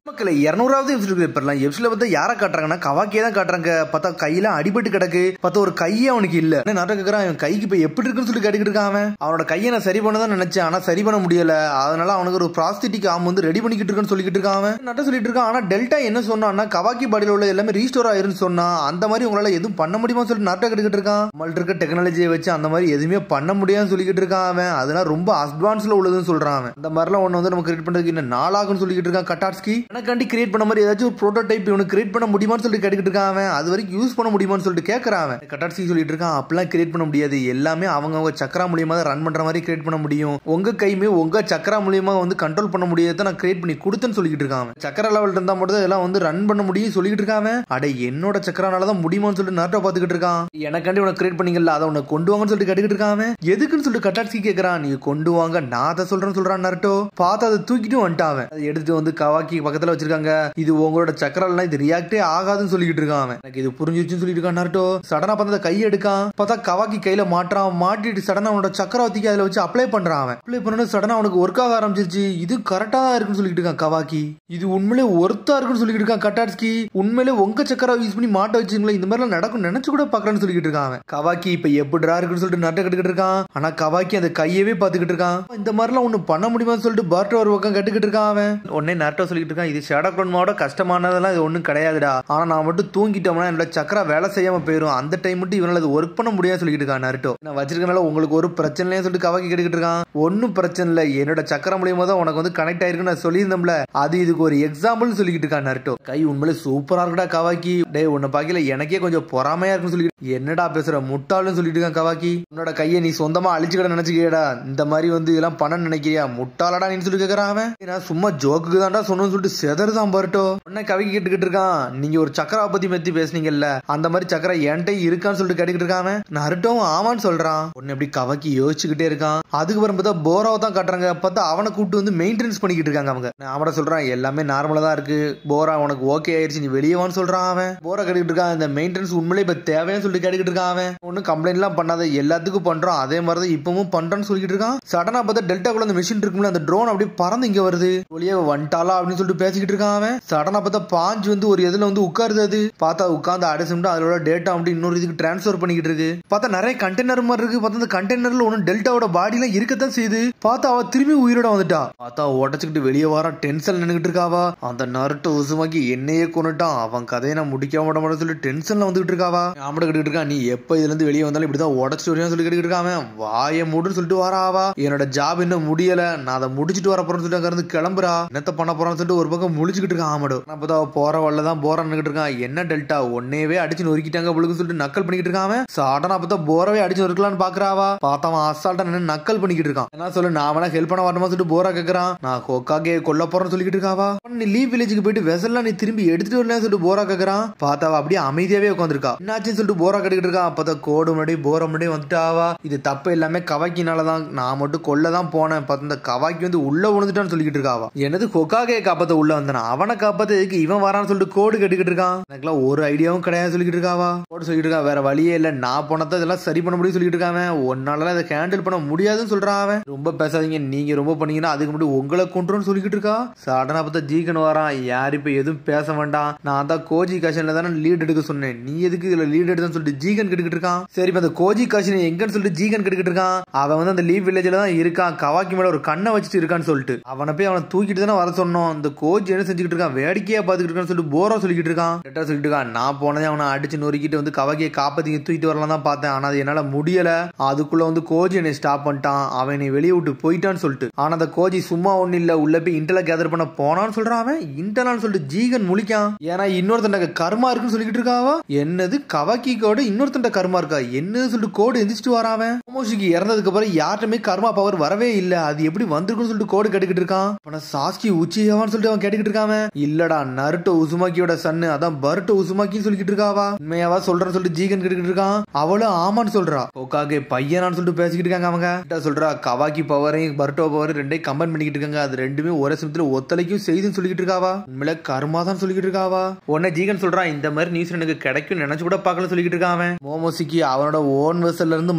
மக்களே 200வது எபிசோட் பேப்பர்லாம் எபிசோட்ல பார்த்தா யாரை காட்டுறாங்கன்னா கவாக்கியே தான் காட்டுறாங்க. பார்த்தா கையில அடிபட்டு கிடக்கு. பார்த்தா ஒரு கையே அவனுக்கு இல்ல. நாட்டை கேட்கறான் அவன் கைக்கு இப்ப எப்படி இருக்குன்னு சொல்லி கேட்டுக்கிட்டு இருக்கான். அவனோட கையை நான் சரி பண்ணதான் நினைச்சேன், ஆனா சரி பண்ண முடியல. அதனால அவனுக்கு ஒரு ப்ராஸ்தெட்டிக் ஆம் வந்து ரெடி பண்ணிக்கிட்டு இருக்குன்னு சொல்லிக்கிட்டு இருக்கான். நட்ட சொல்லிட்டு இருக்கான். ஆனா டெல்டா என்ன சொன்னான்னா கவாக்கி பாடியில உள்ள எல்லாமே ரீஸ்டோர் ஆயிருன்னு சொன்னா, அந்த மாதிரி உங்களால எதுவும் பண்ண முடியுமா சொல்லி நாட்டை கேட்டுக்கிட்டு இருக்கான். நம்மள்ட்ட இருக்க டெக்னாலஜியை வச்சு அந்த மாதிரி எதுவுமே பண்ண முடியாதுன்னு சொல்லிக்கிட்டு இருக்கான் அவன். அதெல்லாம் ரொம்ப அட்வான்ஸ்ல உள்ளதுன்னு சொல்றான் அவன். அந்த மாதிரிலாம் ஒண்ணு வந்து நம்ம கிரியேட் பண்றதுக்கு இன்னும் நாளாகும்னு சொல்லிக்கிட்டு இருக்கான் கட்டாட்ஸ்கி. எனக்காண்டி கிரியேட் பண்ண மாதிரி ஏதாச்சும் ஒரு ப்ரோட்டோடைப் இவனுக்கு கிரியேட் பண்ண முடியுமான்னு சொல்லிட்டு கேட்டுக்கிட்டு இருக்கான் அவன். அது வரைக்கும் யூஸ் பண்ண முடியுமான்னு சொல்லிட்டு கேட்கறான். கட்டாட்ஸ்கி சொல்லிட்டு இருக்கான் அப்பெல்லாம் கிரியேட் பண்ண முடியாது, எல்லாமே அவங்க சக்கரா மூலியமா தான் ரன் பண்ற மாதிரி கிரியேட் பண்ண முடியும். உங்க கையுமே உங்க சக்கரா மூலியமா வந்து கண்ட்ரோல் பண்ண முடியாத நான் கிரியேட் பண்ணி கொடுத்தேன்னு சொல்லிக்கிட்டு இருக்கான். சக்கர லெவல் இருந்தா மட்டும் இதெல்லாம் வந்து ரன் பண்ண முடியும் சொல்லிக்கிட்டு இருக்கான். அட என்னோட சக்கரானாலதான் முடியுமான்னு சொல்லிட்டு நாட்டை பாத்துக்கிட்டு இருக்கான். எனக்காண்டி உனக்கு கிரியேட் பண்ணீங்கல்ல, அதை உனக்கு கொண்டு வாங்கன்னு சொல்லிட்டு கேட்டுக்கிட்டு இருக்கான். எதுக்குன்னு சொல்லிட்டு கட்டாட்ஸ்கி கேட்கறான். நீ கொண்டு வாங்க, நான் அதை சொல்றேன்னு நருட்டோ. பார்த்து அதை தூக்கிட்டு வந்துட்டான். அதை எடுத்துட்டு வந்து கவாக்கி பக்கத்துல வச்சிருக்காங்க. இது உங்களோட சக்கரெல்லாம் இது ரியாக்டே ஆகாதுன்னு சொல்லிட்டு இருக்கான். எனக்கு இது புரிஞ்சிச்சுன்னு சொல்லிட்டு இருக்கான் நருட்டோ. சடனா பார்த்தா கை எடுக்கான். பார்த்தா கவாக்கி கையில மாட்டான். மாட்டிட்டு சடனா அவனோட சக்கரவர்த்திக்கு அதுல வச்சு அப்ளை பண்றான். அப்ளை பண்ணணும் சடனா அவனுக்கு ஒர்க் ஆக ஆரம்பிச்சிருச்சு. இது கரெக்டா தான் இருக்குன்னு சொல்லிட்டு இருக்கான் கவாக்கி. இது உண்மையிலே ஒர்த்தா இருக்குன்னு சொல்லிட்டு இருக்கான் கட்டாட்ஸ்கி. உண்மையிலே உங்க சக்கரை யூஸ் பண்ணி மாட்ட வச்சுங்களா, இந்த மாதிரி நடக்கும் நினைச்சு கூட பாக்கலாம்னு சொல்லிட்டு இருக்கான். கவாக்கி இப்ப எப்படிடா இருக்குன்னு சொல்லிட்டு நட்டை கட்டுக்கிட்டு இருக்கான். ஆனா கவாக்கி அந்த கையவே பாத்துக்கிட்டு இருக்கான். இந்த மாதிரிலாம் ஒண்ணு பண்ண முடியுமான்னு சொல்லிட்டு பார்ட்டோ ஒரு பக்கம் கட்டுக்கிட்டு இருக்கான். அவன் உடனே நட்டோ சொல்லிட்டு இருக்கான். இது ஷேடோ கிளோனோட கஷ்டமானதெல்லாம் இது ஒண்ணும் கிடையாதுடா. ஆனா நான் மட்டும் தூங்கிட்டோம்னா என்னோட சக்கரா வேலை செய்யாம போயிடும். அந்த டைம் மட்டும் இவனால அது ஒர்க் பண்ண முடியாது சொல்லிட்டு இருக்கான் நருட்டோ. நான் வச்சிருக்கனால உங்களுக்கு ஒரு பிரச்சனையே சொல்லிட்டு கவாக்கி கேட்டுக்கிட்டு இருக்கான். ஒன்னும் பிரச்சனை இல்ல, என்னோட சக்கர மூலியமா தான் உனக்கு வந்து கனெக்ட் ஆயிருக்குன்னு நான் சொல்லியிருந்தோம்ல, அது இதுக்கு ஒரு எக்ஸாம்பிள் சொல்லிக்கிட்டு இருக்கான் நருட்டோ. கை உண்மையிலே சூப்பரா இருக்குடா கவாக்கி. டேய் உன்னை பாக்கல எனக்கே கொஞ்சம் பொறாமையா இருக்குன்னு சொல்லி என்னடா பேசுற முட்டாள்னு சொல்லிட்டு இருக்கான் கவாக்கி. உன்னோட கையை நீ சொந்தமா அழிச்சுக்கிட நினைச்சுக்கியடா, இந்த மாதிரி வந்து இதெல்லாம் பண்ண நினைக்கிறியா, முட்டாளடா நீ சொல்லி கேட்கறான். நான் சும்மா ஜோக்கு தான்டா சொன்னு சொல்லிட்டு செதறுதான் பார்ட்டோ. உன்னை கவிக்கு கேட்டுக்கிட்டு இருக்கான். நீங்க ஒரு சக்கரா பத்தி பேசுனீங்கல்ல, அந்த மாதிரி சக்கரா என்கிட்ட இருக்கான்னு சொல்லிட்டு கேட்டுக்கிட்டு இருக்கான். நருட்டோவும் ஆமான்னு சொல்றான். உன்னை எப்படி கவாக்கி யோசிச்சுக்கிட்டே இருக்கான். அதுக்கப்புறம் பார்த்தா போராவை தான் காட்டுறாங்க. பார்த்தா அவனை கூப்பிட்டு வந்து மெயின்டெனன்ஸ் பண்ணிக்கிட்டு இருக்காங்க அவங்க. அவட சொல்றான் எல்லாமே நார்மலா தான் இருக்கு போரா, உனக்கு ஓகே ஆயிருச்சு, நீ வெளியேவான்னு சொல்றான். அவன் போரா கேட்டுக்கிட்டு இருக்கான். இந்த மெயின்டெனன்ஸ் உண்மையிலே இப்ப தேவைன்னு சொல்லிட்டு கேட்டுக்கிட்டு இருக்கான். அவன் ஒன்னும் கம்ப்ளைண்ட் எல்லாம் பண்ணாத, எல்லாத்துக்கும் பண்றோம் அதே மாதிரிதான் இப்பவும் பண்றான்னு சொல்லிட்டு இருக்கான். சடனா பார்த்தா டெல்டாக்குள்ள அந்த மிஷின் இருக்கும்ல, அந்த ட்ரோன் அப்படி பறந்து இங்க வருது. ஒளியே வந்துட்டாலா அப்படின்னு சொல்லிட்டு பேசிக்கிட்டு இருக்கான். அவன் சடனா பார்த்தா பாஞ்சு வந்து ஒரு இதுல வந்து உட்காருது. அது பார்த்தா உட்கார்ந்து அடிச்சுட்டு அதோட டேட்டா அப்படி இன்னொரு இதுக்கு டிரான்ஸ்ஃபர் பண்ணிக்கிட்டு இருக்கு. பார்த்தா நிறைய கண்டெய்னர் மாதிரி இருக்கு. பார்த்தா அந்த கண்டெய்னர்ல ஒன்னும் டெல்டாவோட பாடி எல்லாம் இருக்கத்தான் செய்யுது. பார்த்தா அவ திரும்பி உயிரோட வந்துட்டா. பார்த்தா உடச்சுக்கிட்டு வெளியே வர டென்ஷன் நின்னுகிட்டு இருக்காவா. அந்த நருட்டோ உசுமாக்கி என்னையே கொண்டுட்டான், அவன் கதையை நான் முடிக்க மாட்டேன் சொல்லி டென்ஷன்ல வந்துகிட்டு இருக்காவா. ஆம்பட கிட்டு இருக்கா. நீ எப்ப இதுல இருந்து வெளியே வந்தாலும் இப்படிதான் உடச்சு வரையும் சொல்லி கேட்டுக்கிட்டு இருக்கான். வாய மூடுன்னு சொல்லிட்டு வராவா. என்னோட ஜாப் இன்னும் முடியல, நான் அதை முடிச்சுட்டு வர போறேன்னு சொல்லிட்டு அங்க இருந்து கிளம்புறா. என்னத்த பண்ண போறான்னு சொல்லிட்டு ஒரு பக்கம் முழிச்சுக்கிட்டு இருக்கான் ஆமடோ. அப்பதான் போற வல்லதான் போறான்னு இருக்கான். என்ன டெல்டா ஒன்னேவே அடிச்சு நொறுக்கிட்டாங்க புழுக்கு சொல்லிட்டு நக்கல் பண்ணிக்கிட்டு இருக்கான். சடனா பார்த்தா போரவே அடிச்சு நொறுக்கலான்னு பாக்குறாவா. பார்த்தா அவன் அசால்ட்டா நின்று நக்கல் பண்ணிக்கிட்டு இருக்கான். என்ன சொல்லு, நான் வேணா ஹெல்ப் பண்ண வரணுமா சொல்லிட்டு போரா கேக்குறான். நான் ஹோக்காகே கொல்ல போறேன்னு சொல்லிக்கிட்டு இருக்காவா. நீ லீவ் வில்லேஜுக்கு போயிட்டு வெசல்லாம் நீ திரும்பி எடுத்துட்டு வரல சொல்லிட்டு போரா கேக்குறான். பார்த்தாவா அப்படியே அமைதியாவே உட்காந்துருக்கா. என்னாச்சுன்னு சொல்லிட்டு போரா கேட்டுக்கிட்டு இருக்கா. அப்பதான் கோடு முன்னாடி போற முன்னாடி வந்துட்டாவா. இது தப்பு எல்லாமே கவாக்கினாலதான், நான் மட்டும் கொல்லதான் போனேன். பார்த்து இந்த கவாக்கி வந்து உள்ள விழுந்துட்டான்னு சொல்லிக்கிட்டு இருக்காவா. என்னது ஹோக்காகே காப்பாத்த உள்ள வந்தானா, அவனை காப்பாத்த எதுக்கு இவன் வரான்னு சொல்லிட்டு கோடு கேட்டுக்கிட்டு இருக்கான். எனக்குலாம் ஒரு ஐடியாவும் கிடையாது சொல்லிக்கிட்டு இருக்காவா. கோடு சொல்லிட்டு இருக்கா. வேற வழியே இல்ல, நான் போனதான் இதெல்லாம் சரி பண்ண முடியும் சொல்லிட்டு இருக்காங்க. ஒன்னால இதை ஹேண்டில் பண்ண முடியாதுன்னு சொல்றான். அவன் ரொம்ப பேசாதீங்க, நீங்க ரொம்ப பண்ணீங்கன்னா அதுக்கு முன்னாடி உங்களை கொண்டுன்னு சொல்லிக்கிட்டு இருக்கா. சடனா பார்த்தா ஜீகன் வரான். யார் இப்ப எதுவும் பேச வேண்டாம், நான் தான் கோஜி காஷன்ல தானே லீட் எடுக்க சொன்னேன், நீ எதுக்கு இதுல லீட் எடுத்தன்னு சொல்லிட்டு ஜீகன் கேட்டுக்கிட்டு இருக்கான். சரி இப்ப அந்த கோஜி காஷன் எங்கன்னு சொல்லிட்டு ஜீகன் கேட்டுக்கிட்டு இருக்கான். அவன் வந்து அந்த லீவ் வில்லேஜ்ல தான் இருக்கான், கவாக்கி மேல ஒரு கண்ணை வச்சுட்டு இருக்கான்னு சொல்லிட்டு அவனை போய் அவனை தூக்கிட்டு தானே வர சொன்னோம். அந்த கோஜி என்ன செஞ்சுக்கிட்டு இருக்கான், வேடிக்கையா பாத்துக்கிட்டு இருக்கான்னு சொல்லிட்டு போரா சொல்லிக்கிட்டு இருக்கான். சொல்லிட்டு இருக்கான். நான் போனதே அவனை அடிச்சு நொறுக்கிட்டு வந்து கவாக்கியை காப்பாத்தி தூக்கிட்டு வரலாம் தான் பார்த்தேன், ஆனா அது என்னால முடியல. அதுக்குள்ள வந்து கோஜி என்னை ஸ்டாப் பண்ணிட்டான், அவன் என்னை வெளியே விட்டு போயிட்டான்னு சொல்லிட்டு. ஆனா அந்த கோஜி சும்மா ஒண்ணு இல்ல, உள்ள போய் இன்டர்ல கேதர் பண்ண போனான்னு சொல்றான். அவன் இன்டர்னான்னு சொல்லிட்டு ஜீகன் முழிக்கான். ஏன்னா இன்னொருத்தண்ட கர்மா இருக்குன்னு சொல்லிக்கிட்டு இருக்காவா. என்னது கவாக்கி கோடு இன்னொருத்தண்ட கர்மா இருக்கா என்னன்னு சொல்லிட்டு கோடு எந்திரிச்சிட்டு வராவன். மோமோஷிக்கு இறந்ததுக்கு அப்புறம் யார்ட்டுமே கர்மா பவர் வரவே இல்ல, அது எப்படி வந்திருக்குன்னு சொல்லிட்டு கோடு கேட்டுக்கிட்டு இருக்கான். சாஸ்கி உச்சியாவான்னு சொல்லிட்டு அவன் கேட்டுக்கிட்டு இருக்கான். இல்லடா நருட்டோ உசுமாக்கியோட சன்னு, அதான் பருட்டோ உசுமாக்கின்னு சொல்லிக்கிட்டு இருக்காவா. உண்மையாவா சொல்றேன்னு சொல்லிட்டு ஜீகன் கேட்டுக்கிட்டு இருக்கான். அவளும் ஆமான்னு சொல்றா. ஹோக்காகே பையனான்னு சொல்லிட்டு பேசிக்கிட்டு இருக்காங்க. அவங்க சொல்றா கவாக்கி பவரையும் பருட்டோ பவர் ரெண்டையும் கம்பைன் பண்ணிக்கிட்டு இருக்காங்க, அது ரெண்டுமே ஒரே சமயத்துல ஒத்தலைக்கும் செய்துன்னு சொல்லிக்கிட்டு இருக்காவா. உண்மையில கர்மா தான் சொல்லிக்கிட்டு இருக்காவா. உடனே ஜீகன் சொல்றான் இந்த மாதிரி நியூஸ் எனக்கு கிடைக்கும் நினைச்சு கூட பார்க்கல சொல்லிக்கிட்டு இருக்கான். மோமோசிக்கு அவனோட ஓன் வெசல்ல இருந்து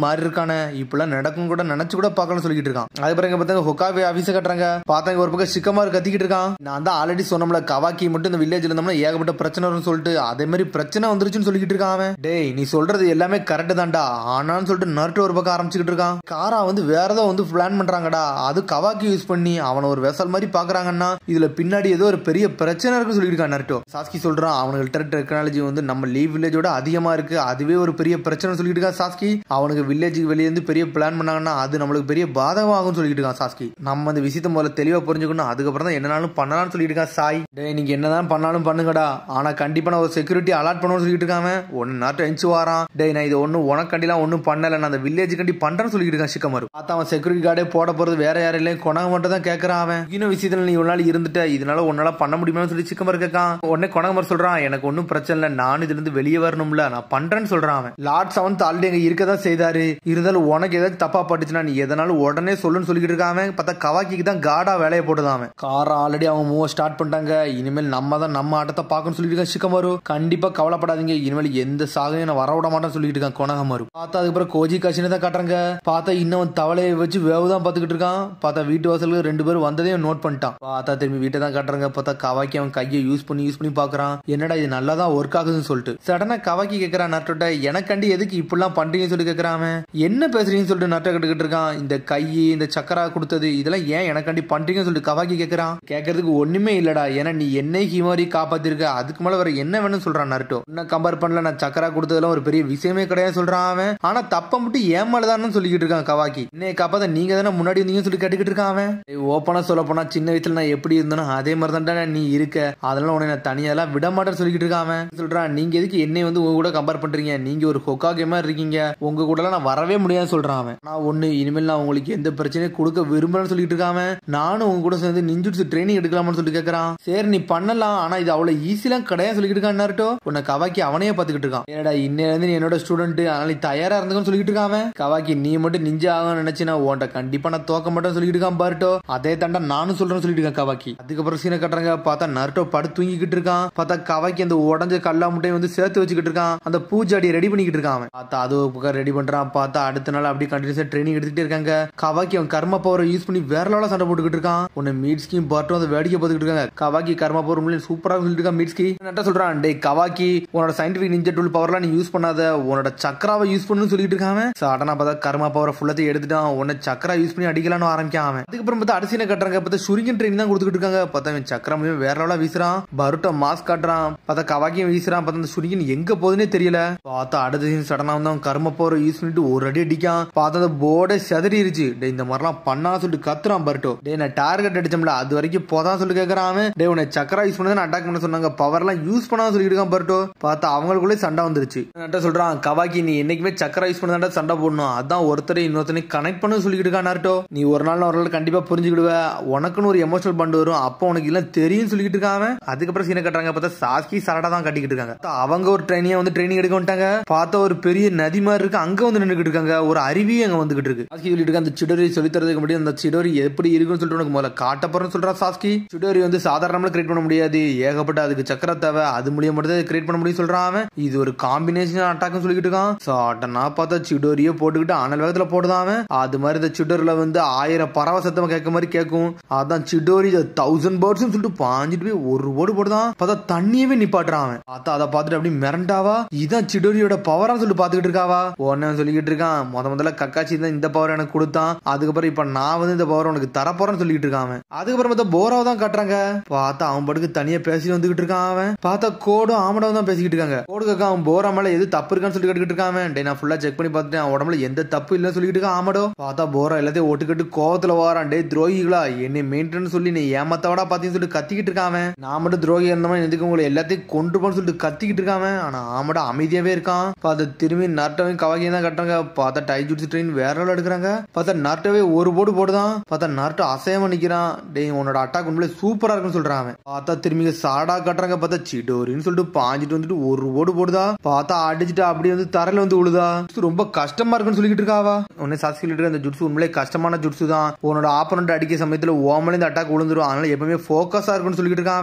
மாறி இருக்கானே, இப்பெல்லாம் நடக்கும் கூட நினைச்சு கூட பார்க்கல சொல்லிக்கிட்டு இருக்கான். அது பிறகு பார்த்தா ஹொக்காவே ஆபீஸ கட்டுறாங்க. பார்த்தாங்க ஒரு பக்கம் சிக்கமாரு கத்திக்கிட்டு இருக்கான். நான் தான் ஆல்ரெடி சொன்னோம்ல கவாக்கி மட்டும் இந்த வில்லேஜ்ல இருந்தோம்னா ஏகப்பட்ட பிரச்சனை வரும்னு சொல்லிட்டு அதே மாதிரி பிரச்சனை வந்துருச்சுன்னு சொல்லிட்டு இருக்கான். டேய் நீ சொல்றது எல்லாமே கரெக்ட் தான்டா, ஆனான்னு சொல்லிட்டு நருட்டோ ஒரு பக்கம் ஆரம்பிச்சுக்கிட்டு இருக்கான். காரா வந்து வேற ஏதோ வந்து பிளான் பண்றாங்கடா, அது கவாக்கி யூஸ் பண்ணி அவனை ஒரு வெசல் மாதிரி பாக்குறாங்கன்னா இதுல பின்னாடி ஏதோ ஒரு பெரிய பிரச்சனை இருக்குன்னு சொல்லிட்டு இருக்கான் நருட்டோ. சாஸ்கி சொல்றான் அவனுக்கு டெக்னாலஜி வந்து நம்ம லீவ் வில்லேஜோட அதிகமா இருக்கு, அதுவே ஒரு பெரிய பிரச்சனை சொல்லிட்டு இருக்கான் சாஸ்கி. அவனுக்கு வில்லேஜுக்கு வெளியே இருந்து பெரிய பிளான் பண்ணாங்கன்னா அது நம்மளுக்கு பெரிய பாதகமாகும் சொல்லிட்டு இருக்கான் சாஸ்கி. நம்ம அந்த விஷயத்தை முதல்ல தெளிவா புரிஞ்சுக்கணும், அதுக்கப்புறம் தான் என்னனாலும் பண்ணலாம்னு சொல்லிட்டு இருக்கான் சாய். டேய் நீங்க என்னதான் பண்ணாலும் பண்ணுங்கடா, ஆனா கண்டிப்பா நான் ஒரு செக்யூரிட்டி அலாட் பண்ணணும்னு சொல்லிட்டு இருக்காங்க. ஒன்னு நாட்டு எஞ்சி வாரான். டேய் நான் இது ஒண்ணு உனக்கண்டிலாம் ஒன்னும் பண்ணல, நான் அந்த வில்லேஜ் கண்டி பண்றேன்னு சொல்லிட்டு இருக்கான் ஷிகமாரு. பார்த்தா அவன் செக்யூரிட்டி கார்டே போட போறது வேற யாரும் இல்லை, கொனக மட்டும் தான் கேட்கறான். அவன் இன்னும் விஷயத்துல நீ ஒரு நாள் இருந்துட்ட, இதனால உன்னால பண்ண முடியுமான்னு சொல்லி ஷிகமாரு கேட்கான். உடனே கொனகமார் சொல்றான் எனக்கு ஒன்னும் பிரச்சனை இல்லை, நான் இதுல இருந்து வெளியே வரணும்ல, நான் பண்றேன்னு சொல்றான். அவன் லார்ட் 7 ஆல்ரெடி அங்க இருக்கதான் செய்தாரு, இருந்தாலும் உனக்கு ஏதாவது தப்பா பட்டுச்சுன்னா நீ எதனாலும் உடனே சொல்லுன்னு சொல்லிட்டு இருக்கான். பார்த்தா கவாக்கிக்கு தான் காடா வேலையை போட்டுதான். அவன் கார் ஆல்ரெடி அவங்க மூவ் ஸ்டார்ட் பண்ணிட்டாங்க, இனிமேல் நம்ம தான் நம்ம ஆட்டத்தை பார்க்கணும்னு சொல்லிட்டு இருக்கான் ஷிகமாரு. கண்டிப்பா கவலைப்படாதீங்க, இனிமேல் எந்த சாகையும் நான் வர விட மாட்டேன்னு சொல்லிட்டு இருக்கான் கொனகமாரு. பார்த்தா அதுக்கப்புறம் கோஜி காஷினை தான் காட்டுறாங்க. பார்த்தா இன்னும் தவளையை வச்சு வேவுதான் பாத்துக்கிட்டு இருக்கான். பார்த்தா வீட்டு வாசலுக்கு 2 பேரும் வந்ததையும் நோட் பண்ணிட்டான். பார்த்தா திரும்பி வீட்டை தான் காட்டுறாங்க. பார்த்தா கவாக்கி அவன் கையை யூஸ் பண்ணி பாக்குறான், என்னடா இது நல்லா தான் ஒர்க் ஆகுதுன்னு சொல்லிட்டு. சடனா கவாக்கி கேட்கறான் நட்டோட்ட எனக்கண்டி எதுக்கு இப்படிலாம் பண்றீங்கன்னு சொல்லி கேட்கறான். என்ன பேசுறீங்கன்னு சொல்லிட்டு நட்ட கட்டுக்கிட்டு இருக்கான். இந்த கை இந்த சக்கரா கொடுத்தது இதெல்லாம் ஏன் எனக்காண்டி பண்றீங்கன்னு சொல்லிட்டு கவாக்கி கேட்கறான். கேட்கறதுக்கு ஒண்ணுமே இல்லடா, ஏன்னா நீ என்னை ஹிமாரி காப்பாத்திருக்க, அதுக்கு மேல வேற என்ன வேணும்னு சொல்றான் நருட்டோ. இன்னும் கம்பேர் பண்ணல, நான் சக்கரா கொடுத்ததெல்லாம் ஒரு பெரிய விஷயமே கிடையாது சொல்றான் அவன். ஆனா தப்ப மட்டும் ஏமாலதான்னு சொல்லிக்கிட்டு இருக்கான் கவாக்கி. என்னைய காப்பாத்த நீங்க தானே முன்னாடி இருந்தீங்கன்னு சொல்லி கேட்டுக்கிட்டு இருக்கான் அவன். ஓப்பனா சொல்ல போனா சின்ன வயசுல நான் எப்படி இருந்தேனோ அதே மாதிரி தான் நீ இருக்க, அதனால உன்னை நான் தனியெல்லாம் விட மாட்டேன்னு சொல்லிக்கிட்டு இருக்கான் அவன். சொல்றான் நீங்க எதுக்கு என்னை வந்து உங்க கூட கம்பேர் பண்றீங்க, நீங்க ஒரு ஹொக்காகே மாதிரி இருக்கீங்க, உங்க கூட நான் வரவே முடியாதுன்னு சொல்றான் அவன். நான் ஒண்ணு இனிமேல் நான் உங்களுக்கு எந்த பிரச்சனையும் கொடுக்க விரும்புறேன்னு சொல்லிட்டு இருக்காம, நானும் உங்க கூட சேர்ந்து நிஞ்சுட்சு ட்ரைனிங் எடுக்கலாம்னு சொல்லி கேட்கறான். சரி நீ பண்ணலாம், ஆனா இது அவ்வளவு ஈஸிலாம் கிடையாது சொல்லிட்டு இருக்கான் நருட்டோ. உன்னை கவாக்கி அவனையே பாத்துக்கிட்டு இருக்கான். ஏடா இன்னையில இருந்து நீ என்னோட ஸ்டூடெண்ட், அதனால நீ தயாரா இருந்துன்னு சொல்லிட்டு இருக்கான். கவாக்கி நீ மட்டும் நிஞ்சா ஆகும் நினைச்சுனா உன்ட்ட கண்டிப்பா நான் தோக்க மாட்டேன்னு சொல்லிட்டு இருக்கான் பாருட்டோ. அதே தாண்டா நானும் சொல்றேன்னு சொல்லிட்டு இருக்கான் கவாக்கி. அதுக்கப்புறம் சீனை கட்டுறாங்க. பார்த்தா நருட்டோ படு தூங்கிக்கிட்டு இருக்கான். பார்த்தா கவாக்கி அந்த உடஞ்ச கல்லா முட்டையை வந்து சேர்த்து வச்சுக்கிட்டு இருக்கான், அந்த பூஜாடியை ரெடி பண்ணிக்கிட்டு இருக்கான். பார்த்தா அது ரெடி பண்றான். பார்த்தா அடுத்த நாள் அப்படி கண்டினியூஸா ட்ரைனிங் எடுத்துட்டு இருக்காங்க. கவாக்கி அவன் கர்ம பவரை யூஸ் பண்ணி வேற லெவலா சண்டை போட்டுக்கிட்டு இருக்கான். உன்னை மீட்ஸ்கியும் பார்ட்டும் அந்த வேடிக்கை பார்த்துக்கிட்டு இருக்காங்க. கவாக்கி கர்ம பவர் சூப்பரா சொல்லிட்டு இருக்கான். மீட்ஸ்கி நட்டா சொல்றான் டேய் கவாக்கி உன்னோட சயின்டிபிக் நிஞ்சா டூல் பவர்லாம் நீ யூஸ் பண்ணாத, உன்னோட சக்கராவை யூஸ் பண்ணு சொல்லிட்டு இருக்கான். சடனா பார்த்தா கர்ம பவரை ஃபுல்லாத்தையும் எடுத்துட்டான். உன்னை சக்கரா யூஸ் பண்ணி அடிக்கலான்னு ஆரம்பிக்கான் அவன். அதுக்கப்புறம் பார்த்தா அரிசினை கட்டுறாங்க. பார்த்தா ஷுரிகன் ட்ரெயின் தான் கொடுத்துக்கிட்டு இருக்காங்க. பார்த்தா அவன் சக்கரம் வேற லெவலா வீசுறான். பருட்டோ மாஸ்க் காட்டுறான். பார்த்தா கவாக்கியும் வீசுறான். பார்த்தா அந்த ஷுரிகன் எங்க போகுதுன்னே தெரியல. பார்த்தா அடுத்த சடனா வந்து அவன் கர்ம பவரை யூஸ் பண்ணிட்டு ஒரு அடி அடிக்கான். பார்த்தா அந்த போர்டே செதறிடுச்சு. டே இந்த மாதிரிலாம் பண்ணா சொல்லிட்டு கத்துறான் பருட்டோ. டே நான் டார்கெட் அடிச்சோம்ல அது வரைக்கும் போதான் சொல்லி கேட்கறான். டே உன்னை சக்கரா யூஸ் பண்ணி அட்டாக் பண்ண சொன்னாங்க, பவர்லாம் யூஸ் பண்ணா சொல்லிட்டு இருக்கான் பருட்டோ. பார்த்தா அவங்களுக்குள்ளே சண்டை வந்துருச்சு. நட்டா சொல்றான் கவாக்கி நீ என்னைக்குமே சக்கரா யூஸ் பண்ணா சண்டை போடணும், அதான் ஒருத்தரை இன்னொருத்தனை கனெக்ட் பண்ணு சொல்லிட்டு இருக்கான் நருட்டோ. நீ ஒரு நாள் கண்டிப்பா புரிஞ்சுக்கிடுவ, உனக்குன்னு ஒரு எமோஷனல் பண்ட் வரும், அப்போ உனக்கு எல்லாம் தெரியும் சொல்லிட்டு இருக்கான். அதுக்கப்புறம் சீனை கட்டுறாங்க. பார்த்தா சாஸ்கி சரடா தான் கட்டிக்கிட்டு இருக்காங்க. அவங்க ஒரு ட்ரைனியா வந்து ட்ரைனிங் எடுக்க வந்துட்டாங்க. பார்த்தா ஒரு பெரிய நதி மாதிரி இருக்கு, அங்க வந்து நின்றுட்டு இருக்காங்க. ஒரு அருவியும் அங்க வந்துகிட்டு இருக்கு. சாஸ்கி சொல்லிட்டு இருக்க அந்த சிடோரி சொல்லி தரதுக்கு முன்னாடி அந்த சிடோரி எப்படி இருக்குன்னு சொல்லிட்டு உனக்கு முதல்ல காட்ட போறேன்னு சொல்றான் சாஸ்கி. சிடோரி வந்து சாதாரணமா கிரியேட் பண்ண முடியாது, ஏகப்பட்ட அதுக்கு சக்கர தேவை, அது மூலியம் மட்டும் கிரியேட் பண்ண முடியும் சொல்றான் அவன். இது ஒரு காம்பினேஷன் அட்டாக் சொல்லிட்டு இருக்கான். சடனா பார்த்தா சிடோரியே போட்டுக்கிட்டு அனல் வேகத்துல போடுதான் அவன். அது மாதிரி இந்த சிடோரில வந்து 1000 பறவை சத்தமா கேட்க மாதிரி கேட்கும். அதான் சிடோரி 1000 பேர்ட்ஸ் சொல்லிட்டு பாஞ்சிட்டு போய் ஒரு ஓடு போடுதான். பார்த்தா தண்ணியவே நிப்பாட்டுறான் அவன். பார்த்தா அதை பார்த்துட்டு அப்படி மிரண்டாவா, இதான் சிடோரியோட பவரா சொல்லிட்டு பாத்துக்கிட்டு இருக்காவா. உடனே சொல்லிக்கிட்டு இருக்கான் முதல்ல கக்காச்சி தான் இந்த பவர் எனக்கு கொடுத்தான், அதுக்கப்புறம் இப்ப நான் வந்து இந்த பவர் உனக்கு தரப்போறேன்னு சொல்லிட்டு இருக்கான். அதுக்கப்புறம் பார்த்தா போராவை தான் காட்டுறாங்க. பார்த்தா அவன் படுக்கு தனியா பேசி வந்துகிட்டு இருக்கான் அவன். பார்த்தா கோடும் ஆமடாவும் தான் பேசிக்கிட்டு இருக்காங்க. கோடு கேட்க அவன் போரா மேல எது தப்பு இருக்கான்னு சொல்லி கேட்டுக்கிட்டு இருக்கான். டே நான் ஃபுல்லா செக் பண்ணி பார்த்துட்டேன், அவன் உடம்புல எந்த தப்பு இல்லைன்னு சொல்லிட்டு இருக்கான் ஆமடோ. பார்த்தா போரா எல்லாத்தையும் ஒட்டுக்கிட்டு கோவத்துல வாரான். டே துரோகிகளா என்னை மெயின்டெனன்ஸ் சொல்லி நீ ஏமாத்தவடா பாத்தீங்கன்னு சொல்லிட்டு கத்திக்கிட்டு இருக்கான். நான் மட்டும் துரோகி இருந்த மாதிரி எதுக்கு உங்களை எல்லாத்தையும் கொண்டு போன்னு சொல்லிட்டு கத்திக்கிட்டு இருக்கான். ஆனா ஆமடா அமைதியாவே இருக்கான். பார்த்தா திரும்பி நர்ட்டவையும் கவாக்கியும் தான் கட்டுறாங்க. பார்த்தா டைஜுட்சு ட்ரெயின் வேற லெவல்ல எடுக்கிறாங்க. பார்த்தா நர்ட்டவே ஒரு போடு போடுதான். பார்த்தா நர்ட்டோ அசையாம நிக்கிறான். டே உன்னோட அட்டாக் உண்மையிலே சூப்பரா இருக்குன்னு சொல்றான். பார்த்தா திரும்பி சாடா கட்டுறாங்க. பார்த்தா சிடோரின்னு சொல்லிட்டு பாஞ்சிட்டு வந்துட்டு ஒரு ஓடு போடுதா. பார்த்தா அடிச்சுட்டு அப்படியே வந்து தரையில வந்து விழுதா. ரொம்ப கஷ்டமா இருக்குன்னு சொல்லிட்டு இருக்காவா. உடனே சாஸ்கி சொல்லிட்டு அந்த ஜுட்சு உண்மையிலே கஷ்டமான ஜுட்சு தான், உன்னோட ஆப்பனண்ட் அடிக்க சமயத்துல ஓமலே இந்த அட்டாக் விழுந்துரும், அதனால எப்பவுமே போக்கஸா இருக்குன்னு சொல்லிட்டு இருக்கான்.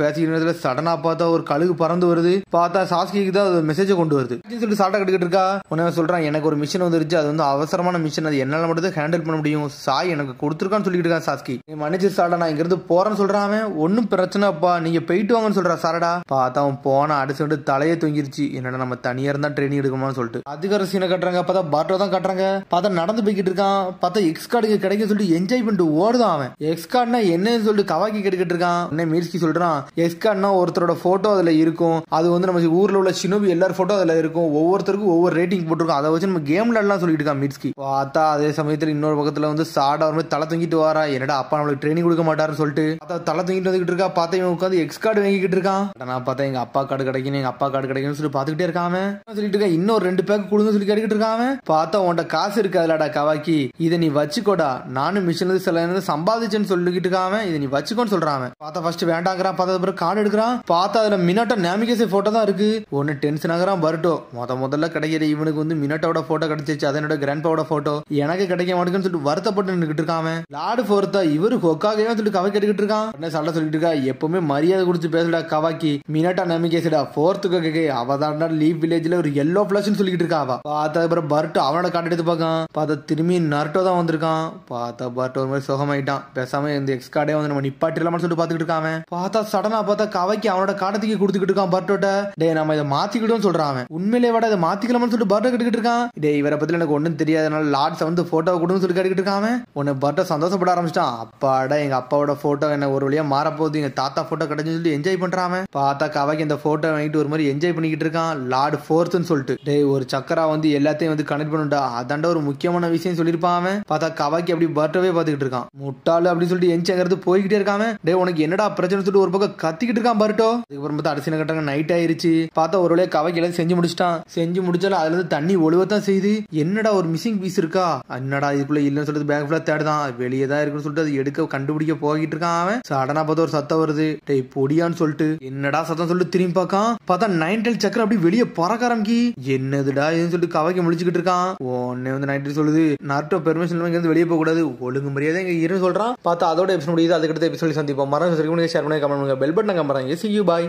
பேசிக்கிட்டு சடனா பார்த்தா ஒரு கழுகு பறந்து வருது. பார்த்தா சாஸ்கிக்கு தான் மெசேஜ் கொண்டு வருது சொல்லிட்டு சாட்டா கட்டிக்கிட்டு இருக்கா. உடனே சொல்றான் எனக்கு ஒரு மிஷன் வந்துருச்சு, அது வந்து அவசரமான மிஷன், அது என்னால மட்டும் ஹேண்டில் பண்ண முடியும், சாய் எனக்கு கொடுத்துருக்கான்னு சொல்லிட்டு இருக்கான் சாஸ்கி. நீ மன்னிச்சு சாட்டா நான் இங்க இருந்து போறேன்னு போலான்னு சொல்றான். ஒன்னும் பிரச்சனைப்பா, நீங்க போயிட்டு வாங்கன்னு சொல்றா சாரடா. பார்த்தா அவன் போன அடிச்சு வந்து தலையே தொங்கிருச்சு. என்னடா நம்ம தனியா இருந்தா ட்ரெயினிங் எடுக்கணும்னு சொல்லிட்டு அதுக்கார சீனை கட்டுறாங்க. பார்த்தா பார்ட்டோ தான் கட்டுறாங்க. பார்த்தா நடந்து போய்கிட்டு இருக்கான். பார்த்தா எக்ஸ் கார்டு கிடைக்கும் சொல்லிட்டு என்ஜாய் பண்ணிட்டு ஓடுதான் அவன். எக்ஸ் கார்டுனா என்னன்னு சொல்லிட்டு கவாக்கி கேட்டுக்கிட்டு இருக்கான். உடனே மீர்ஸ்கி சொல்றான், எக்ஸ் கார்டுனா ஒருத்தரோட போட்டோ அதுல இருக்கும். அது வந்து நம்ம ஊர்ல உள்ள ஷினோபி எல்லாரும் போட்டோ அதுல இருக்கும். ஒவ்வொருத்தருக்கும் ஒவ்வொரு ரேட்டிங் போட்டிருக்கும். அதை வச்சு நம்ம கேம்ல எல்லாம் சொல்லிட்டு இருக்கான் மீர்ஸ்கி. பார்த்தா அதே சமயத்துல இன்னொரு பக்கத்துல வந்து சாடா ஒரு தலை தூங்கிட்டு வாரா. என்னடா அப்பா நம்மளுக்கு ட்ரைனிங் கொடுக்க மாட்டாருன்னு சொல்லிட்டு தலை தூங்கிட்டு வந்துகிட்டு இருக்கா. பார்த்தா இவன் உட்காந்து எக்ஸ் கார்டு வாங்கிக்கிட்டு இருக்கான். நான் பார்த்தா எங்க அப்பா கார்டு கிடைக்கணும், எங்க அப்பா கார்டு கிடைக்கும்னு சொல்லி பாத்துக்கிட்டே இருக்காம சொல்லிட்டு இருக்கா. இன்னொரு 2 பேக் கொடுங்க சொல்லி கேட்டுக்கிட்டு இருக்காம. பார்த்தா உன்ட காசு இருக்காதுலடா கவாக்கி, இதை நீ வச்சுக்கோடா, நானும் மிஷின் சில சம்பாதிச்சேன்னு சொல்லிக்கிட்டு இருக்காம, இதை நீ வச்சுக்கோன்னு சொல்றான். பார்த்தா ஃபர்ஸ்ட் வேண்டாங்கிறான். பார்த்தா அப்புறம் கார்டு எடுக்கிறான். பார்த்தா அதுல மினட்டோ நேமிகேசே போட்டோ தான் இருக்கு. ஒன்னு டென்ஷன் ஆகிறான் பர்ட்டோ. முதல்ல கிடைக்கிற இவனுக்கு வந்து மினட்டோட போட்டோ கிடைச்சிச்சு, அதனோட கிராண்ட்பாவோட போட்டோ எனக்கு கிடைக்க மாட்டேங்குன்னு சொல்லிட்டு வருத்தப்பட்டு நின்றுட்டு இருக்காம. லார்டு ஃபோர்த்தா இவரு ஹொக்காகவே சொல்லிட்டு கவை கேட்டுக்கிட்டு இருக்கான். உடனே சண்டை சொல்லிட்டு இருக்கா, எப்பவுமே மரியாதை கொடுத்து பேசுடா கவாக்கி, மினட்டா நேமிகேசடா ஃபோர்த்துக்கு அவதான் லீவ் வில்லேஜ்ல ஒரு எல்லோ பிளஸ் சொல்லிட்டு இருக்கா. பார்த்தா அப்புறம் பர்ட்டோ அவனோட கார்டு எடுத்து பார்க்கான். பார்த்தா திரும்பி நர்ட்டோ தான் வந்திருக்கான். பார்த்தா பர்ட்டோ ஒரு மாதிரி சுகமாயிட்டான். பேசாம இந்த எக்ஸ் கார்டே வந்து நம்ம நிப்பாட்டிடலாம்னு சொல்லிட்டு பாத்துக்கிட்டு இருக்கான். பார்த்தா சடனா பார்த்தா கவைக்கு அவனோட கார்டத்துக்கு கொடுத்துக்கிட்டு இருக்கான் பர்ட்டோட்ட. டே நம்ம இதை மாத்திக்கிட்டோம் சொல்றான். உண்மையிலே விட இதை மாத்திக்கலாம்னு சொல்லிட்டு பர்ட்டோ கேட்டுக்கிட்டு இருக்கான். டே இவரை பத்தி எனக்கு ஒன்னும் தெரியாதனால லார்ட்ஸ் வந்து போட்டோ கொடுன்னு சொல்லி கேட்டுக்கிட்டு இருக்கான். உன்னை பர்ட்டோ சந்தோஷப்பட ஆரம்பிச்சிட்டான். அப்பாடா எங்க அப்பாவோட போட்டோ என்ன ஒரு வழியா மாறப்போகுது, எங்க தாத்தா போட்டோ கிடைச்சுன்னு சொல்லி என்ஜாய் பண்றான். பார்த்தா கவைக்கு இந்த போட்டோ வாங்கிட்டு ஒரு மாதிரி என்ஜாய் பண்ணிக்கிட்டு இருக்கான். லார்டு ஃபோர்த்னு சொல்லிட்டு. டே ஒரு சக்கரா வந்து எல்லாத்தையும் வந்து கனெக்ட் பண்ணுடா, அதாண்ட ஒரு முக்கியமான விஷயம் சொல்லிருப்பான். பார்த்தா கவாக்கி அப்படி பர்ட்டோவே பாத்துக்கிட்டு இருக்கான். முட்டாளு அப்படின்னு சொல்லிட்டு எஞ்சாங்கிறது போய்கிட்டே இருக்காம. டே உனக்கு என்னடா பிரச்சனை சொல்லிட்டு ஒரு பக்கம் கத்திக்கிட்டு இருக்கான் பர்ட்டோ. அதுக்கப்புறம் பார்த்தா அடிச்சு கட்டாங்க. நைட் ஆயிருச்சு. பார்த்தா ஒரு வழியா கவாக்கி எல்லாம் செஞ்சு முடிச்சிட்டான். செஞ்சு முடிச்சாலும் அதுல இருந்து தண்ணி ஒழுவத்தான் செய்யுது. என்னடா ஒரு மிஸ்ஸிங் பீஸ் இருக்கா, என்னடா இதுக்குள்ள இல்லன்னு சொல்லிட்டு பேக் ஃபுல்லா தேடுதான். வெளியே தான் இருக்குன்னு சொல்லிட்டு அது எடுக்க கண்டுபிடிக்க போகிட்டு இருக்கான் அவன். சடனா பார்த்தா ஒரு சத்தம் வருது. டே பொடியான்னு சொல்லிட்டு என்னடா சத்தம் சொல்லிட்டு திரும்பி பார்க்கான். பார்த்தா 9 டெல் சக்கரம் அப்படி வெளியே பறக்க ஆரம்பிக்கி. என்னதுடா இதுன்னு சொல்லிட்டு கவாக்கி முழிச்சுக்கிட்டு இருக்கான். உடனே வந்து நைட் சொல்லுது, நர்ட்டோ பெர்மிஷன் இருந்து வெளியே போக கூடாது, ஒழுங்கு மரியாதை இங்க இருந்து சொல்றான். பார்த்தா அதோட எபிசோட் முடியுது. அதுக்கடுத்த எபிசோட் சந்திப்போம். மரம் ஷேர் பண்ணுங்க, கமெண்ட் பண்ணுங்க, பெல் பட்டன் கம்பறாங்க. See you, bye.